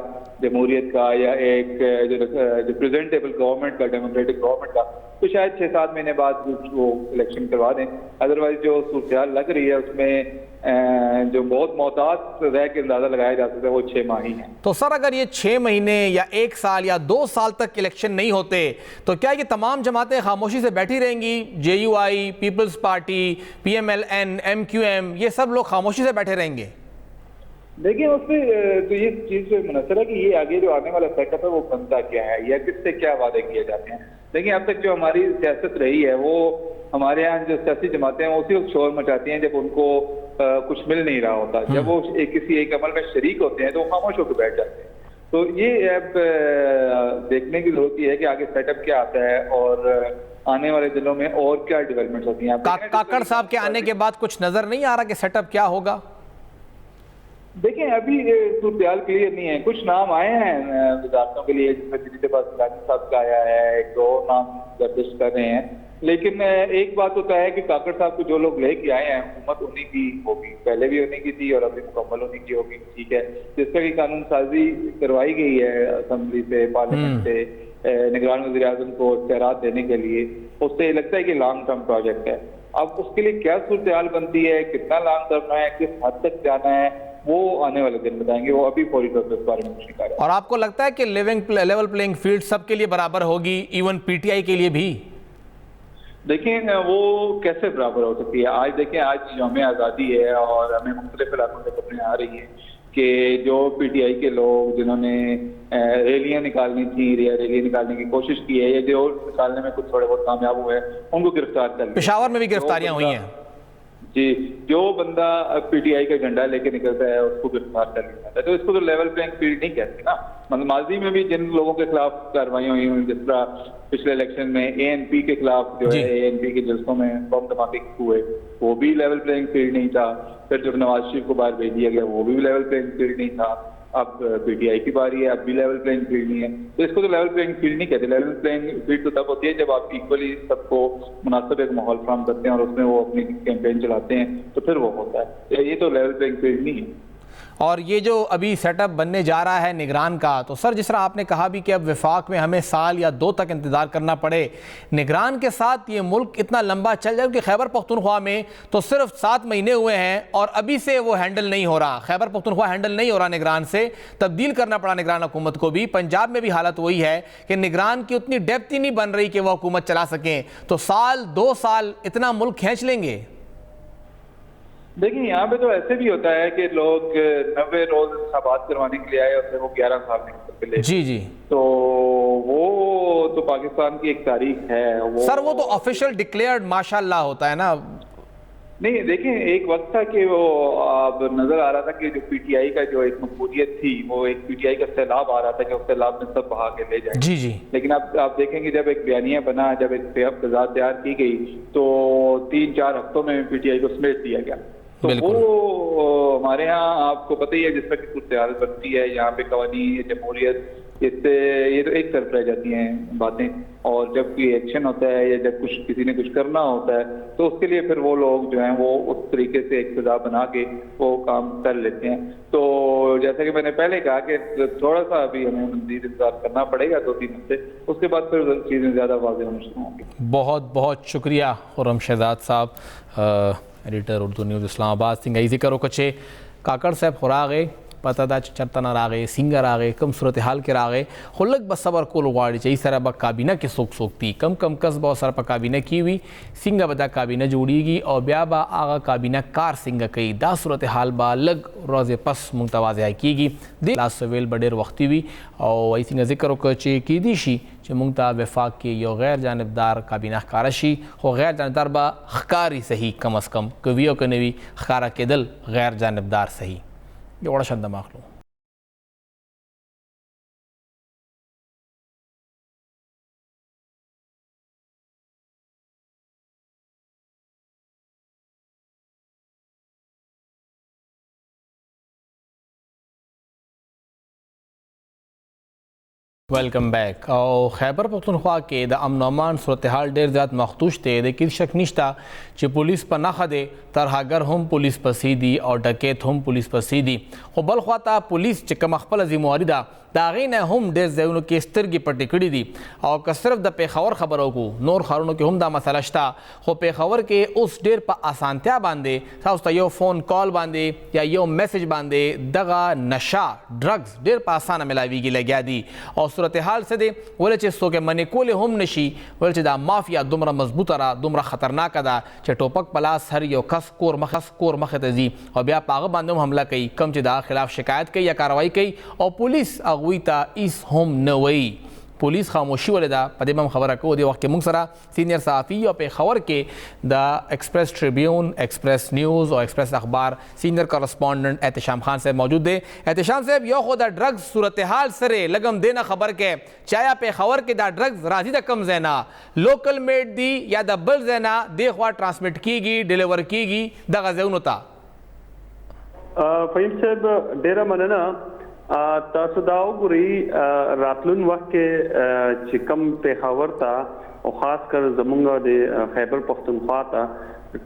जमहूरियत का या एक जो प्रेजेंटेबल गवर्नमेंट का, डेमोक्रेटिक गवर्नमेंट का, तो शायद 6-7 महीने बाद वो इलेक्शन करवा दें। अदरवाइज जो सूरत लग रही है उसमें जो बहुत मोहतात रह के अंदाजा लगाया जा सकता है वो 6 माह ही है। तो सर अगर ये 6 महीने या 1 साल या 2 साल तक इलेक्शन नहीं होते, तो क्या ये तमाम जमातें खामोशी से बैठी रहेंगी? JUI, Peoples Party, PMLN, MQM, ये सब लोग खामोशी से बैठे रहेंगे? देखिए, उससे तो ये चीज मुनसर है कि ये आगे जो आने वाला सेटअप है वो बनता क्या है या किससे क्या वादे किए जाते हैं। देखिए अब तक जो हमारी सियासत रही है वो हमारे यहाँ जो सियासी जमातें हैं उसी वक्त शोर मचाती हैं जब उनको कुछ मिल नहीं रहा होता। जब वो किसी एक अमल में शरीक होते हैं तो वो खामोश होकर बैठ जाते हैं। तो ये अब देखने की जरूरत है कि आगे सेटअप क्या आता है और आने वाले दिनों में और क्या डेवलपमेंट होती हैं। काकड़ साहब के आने के बाद कुछ नजर नहीं आ रहा कि सेटअप क्या होगा? देखिए अभी सूरत क्लियर नहीं है। कुछ नाम आए हैं वजारतों के लिए, जिसमें दिल्ली के पास साहब का आया है, एक दो नाम गर्दिश कर रहे हैं। लेकिन एक बात होता है कि काकड़ साहब को जो लोग लेके आए हैं हुकूमत उन्हीं की होगी, पहले भी उन्हीं की थी और अभी मुकम्मल उन्हीं की होगी, ठीक है। जिसका की कानून साजी करवाई गई है असेंबली से, पार्लियामेंट से, निगरान वज़ीर आज़म को इख्तियारात देने के लिए, उससे लगता है कि लॉन्ग टर्म प्रोजेक्ट है। अब उसके लिए क्या सूरत हाल बनती है, कितना लॉन्ग टर्म है, किस हद तक जाना है, वो आने वाले दिन बताएंगे। वो अभी फौरी तौर पर इस बारे में कुछ नहीं कर रहा है। और आपको लगता है कि लेवल प्लेइंग फील्ड सबके लिए बराबर होगी, इवन पीटीआई के लिए भी? देखिए वो कैसे बराबर हो सकती है? आज देखें, आज यौम आज़ादी है और हमें मुख्तलिफ इलाकों से खबरें आ रही हैं कि जो पीटीआई के लोग जिन्होंने रैलियां निकालनी थी या रैलियां निकालने की कोशिश की है या जो निकालने में कुछ थोड़े बहुत कामयाब हुए हैं उनको गिरफ्तार कर लिया। पेशावर में भी गिरफ्तारियां हुई हैं जी। जो बंदा पीटीआई का झंडा लेके निकलता है उसको गिरफ्तार कर लिया जाता है। तो इसको तो लेवल प्लेइंग फील्ड नहीं कहते ना। मतलब माजी में भी जिन लोगों के खिलाफ कार्रवाई हुई हुई, जिस तरह पिछले इलेक्शन में एएनपी के खिलाफ जो है एएनपी के जलसों में बम धमाके हुए, वो भी लेवल प्लेइंग फील्ड नहीं था। फिर जब नवाज शरीफ को बाहर भेज दिया गया वो भी लेवल प्लेइंग फील्ड नहीं था। अब पीटीआई की बारी है, अब भी लेवल प्लेइंग फील्ड नहीं है। तो इसको तो लेवल प्लेइंग फील्ड नहीं कहते। लेवल प्लेइंग फील्ड तो तब होती है जब आप इक्वली सबको मुनासिब एक माहौल फराहम करते हैं और उसमें वो अपनी कैंपेन चलाते हैं, तो फिर वो होता है। ये तो लेवल प्लेइंग फील्ड नहीं है। और ये जो अभी सेटअप बनने जा रहा है निगरान का, तो सर जिस तरह आपने कहा भी कि अब विफाक में हमें साल या 2 तक इंतजार करना पड़े, निगरान के साथ ये मुल्क इतना लंबा चल जाए कि खैबर पख्तूनख्वा में तो सिर्फ 7 महीने हुए हैं और अभी से वो हैंडल नहीं हो रहा। खैबर पख्तूनख्वा हैंडल नहीं हो रहा, निगरान से तब्दील करना पड़ा निगरान हुकूमत को भी। पंजाब में भी हालत वही है कि निगरान की उतनी डेप्थ ही नहीं बन रही कि वह हुकूमत चला सकें। तो साल 2 साल इतना मुल्क खींच लेंगे? देखिए यहाँ पे तो ऐसे भी होता है कि लोग 90 रोज इंतखाबात करवाने के लिए आए और वो 11 साल निकल के ले। जी जी। तो वो तो पाकिस्तान की एक तारीख है वो। सर वो तो ऑफिशियल डिक्लेयर्ड माशाल्लाह होता है ना। नहीं देखिए, एक वक्त था कि वो अब नजर आ रहा था कि जो पीटीआई का जो एक मकबूलियत थी, वो एक पीटीआई का सैलाब आ रहा था कि उस सैलाब में सब बहा के ले जाए। जी जी। लेकिन अब आप देखेंगे जब एक बयानिया बना, जब एक फिजा तैयार की गई, तो 3-4 हफ्तों में पीटीआई को समेट दिया गया। तो वो हमारे यहाँ आपको पता ही है जिस तरह की सूरत बनती है यहाँ पे, कवानीन, जमहूरियत, इससे ये तो एक तरफ रह जाती हैं बातें। और जब कोई एक्शन होता है या जब कुछ किसी ने कुछ करना होता है तो उसके लिए फिर वो लोग जो हैं वो उस तरीके से एक सजा बना के वो काम कर लेते हैं। तो जैसा कि मैंने पहले कहा कि थोड़ा सा अभी हमें मज़ीद इंतजार करना पड़ेगा 2-3 हफ्ते, उसके बाद फिर चीज़ें ज़्यादा वाज़ेह होनी शुरू होंगी। बहुत बहुत शुक्रिया खुर्रम शहजाद साहब, एडिटर उर्दू न्यूज़ इस्लामाबाद। सिंगाई ज़िक्र कचे काकड़ साहब खुरागे पता दा चरतना रागे सिंगर आगे कम सूरत हाल के रागे खुलक बसबर को लुगाड़ी चाहिए सर अब काबीना के सोख सोखती कम कम कस बहुत सर पर काबीना की हुई सिंगा बदा काबीना जोड़ीगी और ब्या बा आगा काबीना कार सिंगा कई दा सूरत हाल बा लग रोज़े पस मुंतवाज़ कीगी दे लास्ट सवेल बडेर वक्ती हुई और वही सिंगा जिक्र कचे की दिशी जो मुंगता वफाक के यो गैर जानबदार काबीना कारशी हो गैर जानबदार बा खकारी सही कम अज़ कम कवियों के नवी खारा के दल गैर जानबदार सही ये बड़ा शब्द माख लो। Welcome back. और खैबर पख्तूनख्वा के द अमन अमान सूरत हाल ढेर ज़्यादा मखदूश थे लेकिन शक निश्ता कि पुलिस पर नखा दे तरहागर हम पुलिस पर सीधी और डकैत हम पुलिस पर सीधी हो बल ख्वाता पुलिस चिकम अखपल जिम्मेवारी दा दागे ने हम ढेर जैन के स्तरगी पर टिकड़ी दी और कसरफ द पेखावर खबरों को नोर खारों के हम दा मसलश्ता हो पेखावर के उस ढेर पर आसानत्या बांधे था यो फ़ोन कॉल बांधे या यो मैसेज बांधे दगा नशा ड्रग्स ढेर पर आसान मिलावी की लग्या दी और सूरत हाल से दे बोले चे सो के मने कोले हम नशी बोले चे दा माफिया दुमरा मजबूत रा दुमरा खतरनाक दा चे टोपक पलास हर यो कस कोर मखतजी और ब्या पाग बांधम हमला कई कम चे दा खिलाफ शिकायत कई या कार्रवाई कई और पुलिस अगुईता इस होम नवई پولیس خاموشي ولیده. په دې هم خبره کوو. دې وخت کې موږ سره سینیئر صحافي او پېښور کې د ایکسپریس ټریبیون، ایکسپریس نیوز او ایکسپریس اخبار سینیئر کورسپونډنټ احتشام خان صاحب موجود دی. احتشام صاحب، یو خو د ډرګز صورتحال سره لګم دینه خبر کې چې آیا پېښور کې دا ډرګز راځي د کم ځای نه، لوکل میډ دي یا د بل ځای نه دې خوا ټرانسمیټ کیږي، ډیلیور کیږي دغه ځایونو ته؟ فهیم صاحب ډیره مننه. تاسو دا وګورئ راتلون وخت کې چې کم پېښور ته او خاص کر زمونږ د خیبر پښتونخوا ته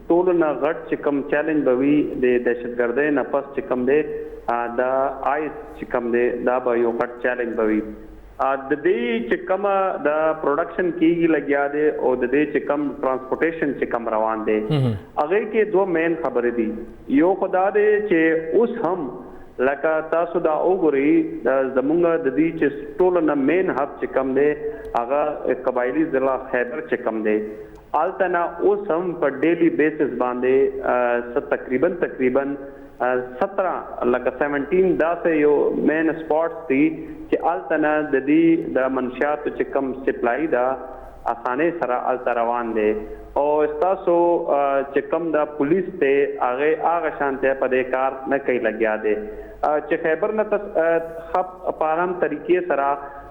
ټولو نه غټ چې کم چیلنج به وي د دهشتګردۍ نه پس چې کم دی دا آیس چې کم دی دا به یو غټ چیلنج به وي. د دې چې کومه د پروډکشن کیږي لګیا دی او د دې چې کم ټرانسپورټیشن چې کم روان دی هغه کې دوه مین خبرې دي. یو خدا دی چې اوس هم لکه تاسو دا وګورئ زمونږ د دې چې ټول نه مین هب چې کم دی هغه قبایلی ضلع خیبر چې کم دی آلتنا اوس هم په ډیلی بیسس باندې تقریبا 17 لکه 17 داسې یو مین سپاټس دي چې آلتنا د دې د منشیاتو چې کم سپلای دا اسانه سره الته روان دي او تاسو چې کم د پولیس ته هغه شانته په دې کار نه کوي لګیا دي چې خیبر نه خپ پارام طریقې سره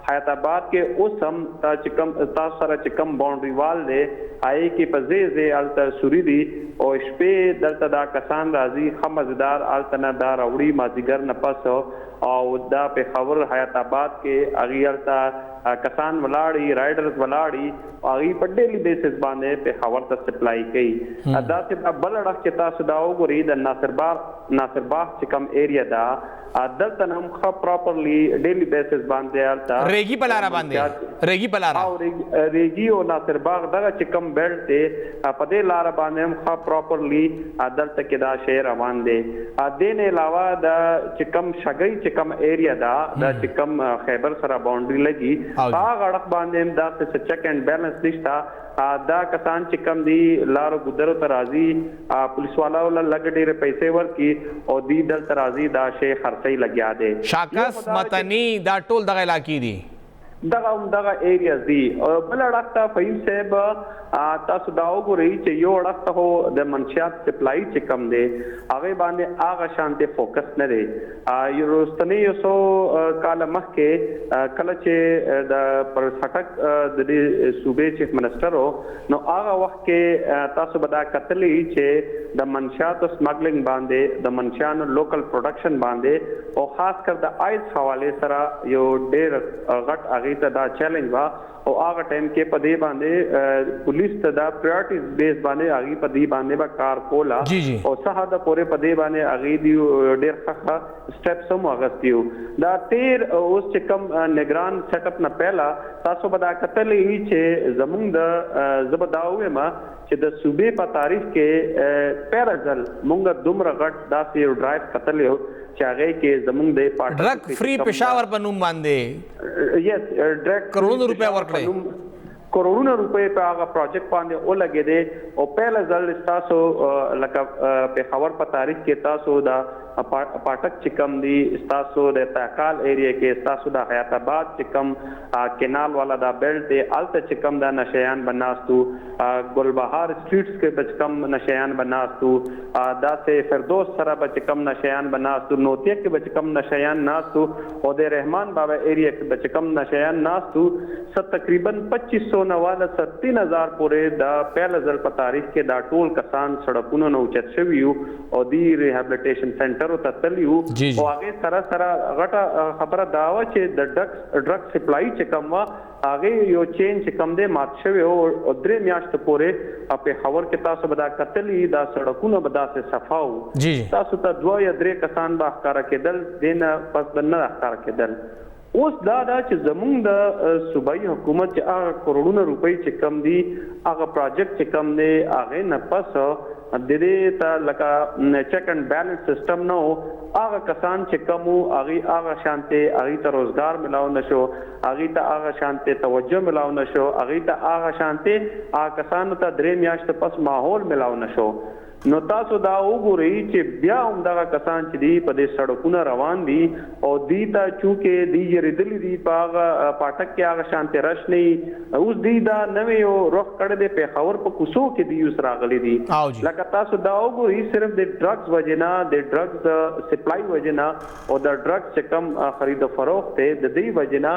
حیات آباد کې اوس هم چې کم تاسو سره چې کم باونډري وال دی آی کې په زی الته سوري دي او شپې دلته دا کسان راځي خمزدار الته نه دا راوړي مازیګر نه پس او دا پېښور حیات آباد کې اغیرته کسان ولاړي رائډرز ولاړي اغي په ډیلی بیسس باندې پېښور ته سپلای کوي. دا چې بل اړه چې تاسو دا وګورئ د ناصر باغ چې کم ایریا دا دلته هم خو پراپرلی ډیلی بیسس باندې الته ریګي پلارا باندې ریګي پلارا او ریګي او ناصر باغ دغه چې کم بیلټ ته په دې لار باندې هم خو پراپرلی دلته کې دا شی روان دي. دین علاوه دا چې کم شګي چې کم ایریا دا چې کم خیبر سره باونډري لګي هغه اړه باندې هم دا څه چیک اینڈ بیلنس نشته. دا کسان چې کم دي لارو ګذرو ته راځي پولیس والا ول لګ ډېر پیسې ورکي او دی دلته راځي دا شی خرڅي لګیا دي. شاکس متنی دا ټول دغه علاقې دي دغه ایریاز دي. بل اړه فهیم صاحب تاسو دا وګورئ چې یو اړه هو د منشیات سپلای چې کم دی هغه باندې هغه شانته فوکس نه دی. یو روستنی یو سو کال مخکې کله چې د پر سټک د صوبې چیف منسٹر نو هغه وخت کې تاسو بدا کتلې چې د منشیات سمګلینګ باندې د منشیانو لوکل پروډکشن باندې او خاص کر د آیس حواله سره یو ډېر غټ هغه ته دا چیلنج وا او هغه ټایم کې په دې باندې پولیس ته دا پرایورټیز بیس باندې هغه په دې باندې با کار کولا او صحه د پوره په دې باندې هغه دی ډېر ښه سټیپس هم اغستیو. دا تیر اوس چې کم نگران سیټ اپ نه پہلا تاسو بدا کتلې چې زمونږ د زبداوې ما چې د صوبې په تاریخ کې پیرازل مونږ دومره غټ داسې یو ډرایو کتلې چې هغه کې زمونږ د پارټي ډرګ فری پېښور په نوم باندې یس ډرګ کروڑونو روپیا ورکړي کروڑونو روپے په هغه پروجیکټ باندې او لګې دي او پهل ځل تاسو لکه پېښور په تاریخ کې تاسو دا پاټک چې کم دي تاسو د تاکال ایریا کې تاسو د حیات آباد چې کم کینال والا دا بیلټ دی الته چې کم دا نشیان بناستو ګلبهار سټریټس کې بچ کم نشیان بناستو دا سه فردوس سره بچ کم نشیان بناستو نوتیه کې بچ کم نشیان ناستو او د رحمان بابا ایریا کې بچ کم نشیان ناستو تقریبا 2500 نواله 3000 پورې دا پهل ځل په تاریخ کې دا ټول کسان سړکونو نو چت شویو او دی ریهابلیټیشن سنټر ته تلیو او هغه سره غټه خبره داوا چې د ډرګ سپلای چې کم وا هغه یو چین چې کم دې مات شوی او درې میاشتې پورې په خبر کې تاسو بدا کتلې دا سړکونو بدا سه صفاو تاسو ته دوه یا درې کسان با ښکارا کېدل دین پس بنه ښکارا کېدل. اوس دا چې زمونږ د صوبایي حکومت چې هغه کروڑونو روپۍ چې کم دي هغه پروجیکټ چې کم دی هغه نه پس د دې ته لکه چیک اینڈ بیلنس سیستم نو هغه کسان چې کم هغه شانته هغه ته روزګار ملاو نشو هغه ته هغه شانته توجه ملاو نشو هغه ته هغه شانته هغه کسان ته درې میاشتې پس ماحول ملاو نشو. نو تاسو دا وګورئ چې بیا همدغه کسان چې دي په دې سړکونو روان دي او دی ته چونکې دی یریدلي دي په هغه پاټک کې هغه شانتي رش نه اوس دی دا نوې یو رخ کړی دی پېښور په کوڅو کې دی اوس راغلي دي لکه تاسو دا وګورئ صرف د ډرګز وجنا د ډرګز سپلای وجنا او د ډرګز چې کم خرید او فروخت دی د دې وجنا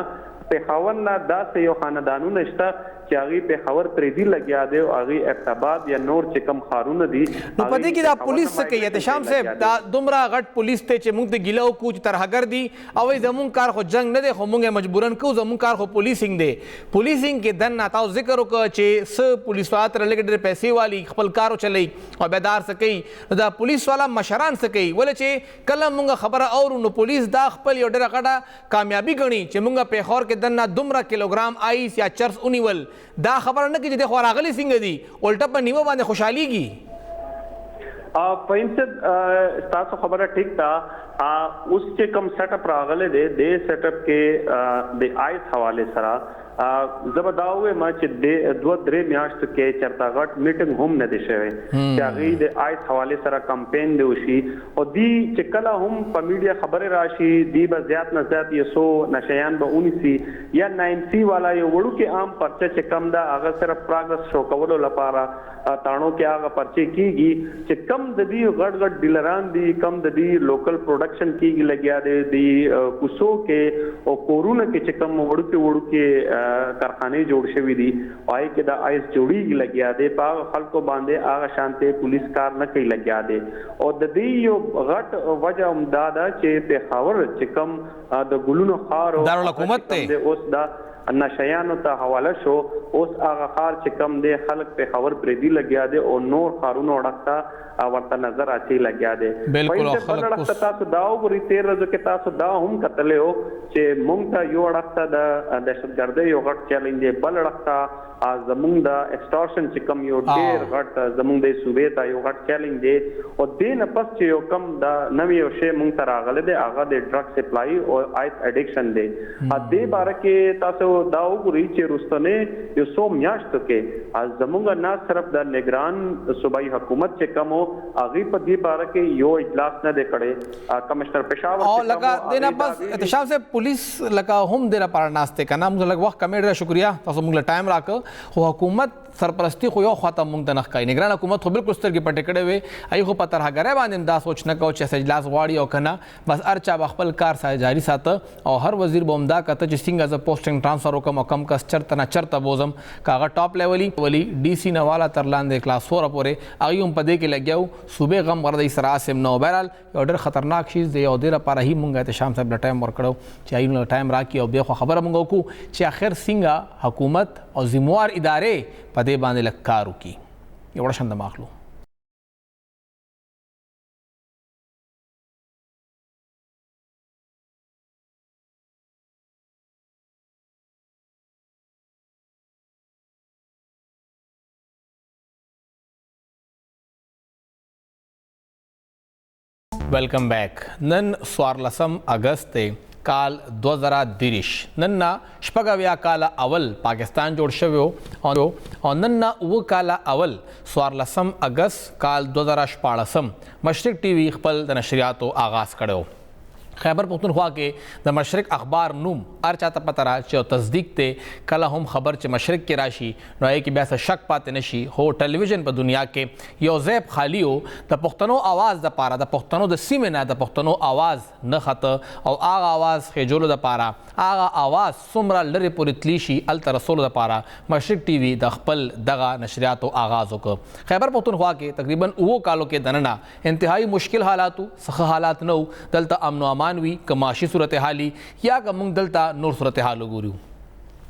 پېښور نه داسې یو خاندانونه شته چې هغه پېښور پرېدي لګیا دی او هغه ارتباط یا نور چې کم خارونه دي نو پدې کې دا پولیس څه کوي احتشام صاحب دا دومره غټ پولیس ته چې موږ د ګیلو کوچ ترهګر دي او زمون کار خو جنگ نه دی خو موږ مجبورن کو زمون کار خو پولیسینګ دی پولیسینګ کې دن ناتاو ذکر وکړه چې س پولیس والا تر لګډر پیسې والی خپل کارو چلی او بیدار سکی دا پولیس والا مشران سکی ول چې کله موږ خبره اورو نو پولیس دا خپل یو ډېر غټه کامیابی غني چې موږ پېښور کې دن دومره کیلوګرام آیس یا چرس اونیول دا خبر نه کې چې خو راغلي څنګه دي الټه په نیمه باندې خوشحاليږي پینسد تاسو خبره ټیک تا اوس چې کم سیټ اپ راغله د سیټ اپ کې د آیس حواله سره زبرداوې ما چې دوه درې میاشتو کې چرته غټ میټینګ هم نه دي شوی چې هغه د آیس حواله سره کمپین دی وشي او دی چې کله هم په میډیا خبره راشي دی به زیات نه زیات یسو نشیان به اونسي یا 9C والا یو وړو کې عام پرچه چې کم دا هغه صرف پروګرس شو کولو لپاره تاڼو کې هغه پرچه کیږي چې کم د دې غټ غټ ډیلران دي کم د دې لوکل پروډکشن کیږي لګیا دی کوڅو کې او کورونه کې چې کم وړو کې کارخانه جوړ شوی دي پای کې دا آیس جوړیږي لګیا دی په خلکو باندې هغه شانته پولیس کار نه کوي لګیا دی او د دې یو غټ وجه امداده چې پېښور چې کم د ګلونو خار او دارالحکومت ته اوس دا نشیانو ته حواله شو اوس هغه خار چې کم دی خلک پېښور پرې دی لګیا دی او نور خارونو وړکتا ورته نظر اچي لګیا دی بالکل خلک تاسو دا وګورئ 13 ورځې کې تاسو دا هم کتلې او چې مونږ ته یو وړکتا د دهشتګردۍ یو غټ چیلنج دی بل وړکتا زمونږ د ایکسټورشن چې کم یو ډېر غټ زمونږ د صوبې ته یو غټ چیلنج دی او دې نه پس چې یو کم د نوې یو شی مونږ ته راغلی دی هغه د ډرګ سپلای او آیس اډیکشن دی دې باره کې تاسو دا وګورئ چې رستنې یو څو میاشتو کې زمونږ نه صرف د نگران صوبایي حکومت چې کم هغه په دې باره کې یو اجلاس نه دی کړی کمشنر پېښور او لکه دنه بس احتشام سے پولیس لکه هم د لپاره ناشته کنا موږ لږ وخت کمې ډېر شکریا تاسو موږ له ټایم راکړ خو حکومت سرپرستی خو یو خاطر مونږ ته نخکای نگران حکومت خو بالکل سترګې پټې کړې وي ای خو په ترهګرۍ باندې دا سوچ نه کو چې اجلاس غواړي او کنه بس ارچا خپل کار سره جاری ساته او هر وزیر بومدا کته چې څنګه از پوسټینګ ټرانسفر وکم کم کس چرته نه چرته بوزم کاغه ټاپ لیولي ولی ډي سي نواله تر لاندې کلاس 4 پورې اغه هم پدې کې لګیاو صوبې غم ورده سراسم نو بهرال یو ډېر خطرناک شی دی او ډېر لپاره هی مونږ ته شام صاحب ټایم ورکړو چې ایو ټایم راکې او به خبره مونږ کو چې اخر څنګه حکومت او ذمہوار ادارې په دې باندې لکارو کی یو شند ماخلو वेलकम बैक नन 14 अगस्त کال 2023 نن شپږ کال اول پاکستان جوړ شوی او نن و کال اول 14 اگست کال 2014 مشرق ټي وي خپل د نشریاتو آغاز کړو خیبر پختونخوا کې د مشرق اخبار نوم هر چاته پته را چې تصدیق ته کله هم خبر چې مشرق کې راشي نو یې کې بیا څه شک پاتې نشي هو ټلویزیون په دنیا کې یو ځای خالی او د پښتنو आवाज د پاره د پښتنو د سیمې نه د پښتنو आवाज نه خطه او هغه आवाज خېجولو د پاره هغه आवाज څومره لري پورې تلی شي ال تر رسول د پاره مشرق ټي وي د خپل دغه نشریاتو آغاز وکړ خیبر پختونخوا کې تقریبا اوو کالو کې دننه انتهایی مشکل حالاتو سخه حالات نو دلته امن و امان وي کماشي صورتحالي یا کوم دلته نور صورتحال وګورو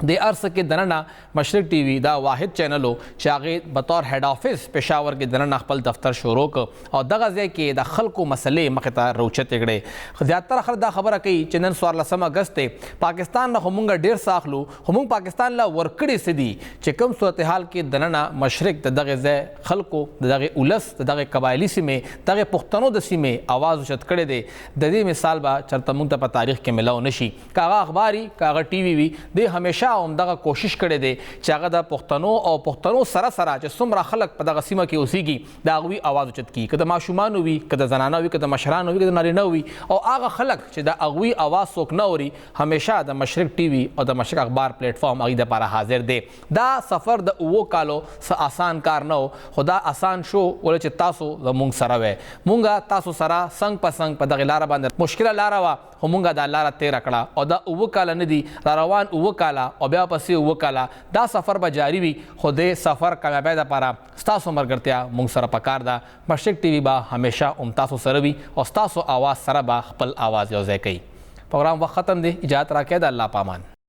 د ارس کې دننه مشرق ټي وي دا واحد چینلو چې هغه بطور هډ افیس پېښور کې دننه خپل دفتر شروع ک او دغه ځای کې د خلکو مسلې مخ ته روچته کړي زیاتره خلک دا خبره کوي چې نن 14 اگست پاکستان نه همغه ډیر ساخلو هم پاکستان لا ورکړي سدي چې کوم صورتحال کې دننه مشرق دغه ځای خلکو دغه اولس دغه قبایلی سیمه دغه پښتنو د سیمه आवाज وشت کړي دي د دې مثال با چرته موږ ته په تاریخ کې ملاو نشي کاغه اخباري کاغه ټي وي د همیشه همیشه همدغه کوشش کړی دی چې هغه د پښتنو او پښتنو سره چې څومره خلک په دغه سیمه کې اوسېږي د هغوی اواز اوچت کړي، که د ماشومانو وي، که د زنانه وي، که د مشرانو وي، که د نارینه وي، او هغه خلک چې د هغوی اواز څوک نه اوري همیشه د مشرق ټي وي او د مشرق اخبار پلیټ فارم هغوی دپاره حاضر دی. دا سفر د 7 کالو څه آسان کار نه و، خو دا آسان شو ولې چې تاسو زموږ سره وی. مونږ تاسو سره څنګ په څنګ په دغې لاره باندې مشکله لاره وه، خو مونږ دا لاره تېره کړه او دا 7 کاله نه دي را روان 7 کاله او بیا پسې 7 کاله دا سفر به جاري وي، خو د سفر کامیابۍ دپاره ستاسو ملګرتیا مونږ سره پکار ده. مشرق ټي وي به همیشه هم تاسو سره وي او ستاسو آواز سره به خپل آواز یوځای کوي. پروګرام وخت ختم دی، اجازت راکړئ، د الله پامان.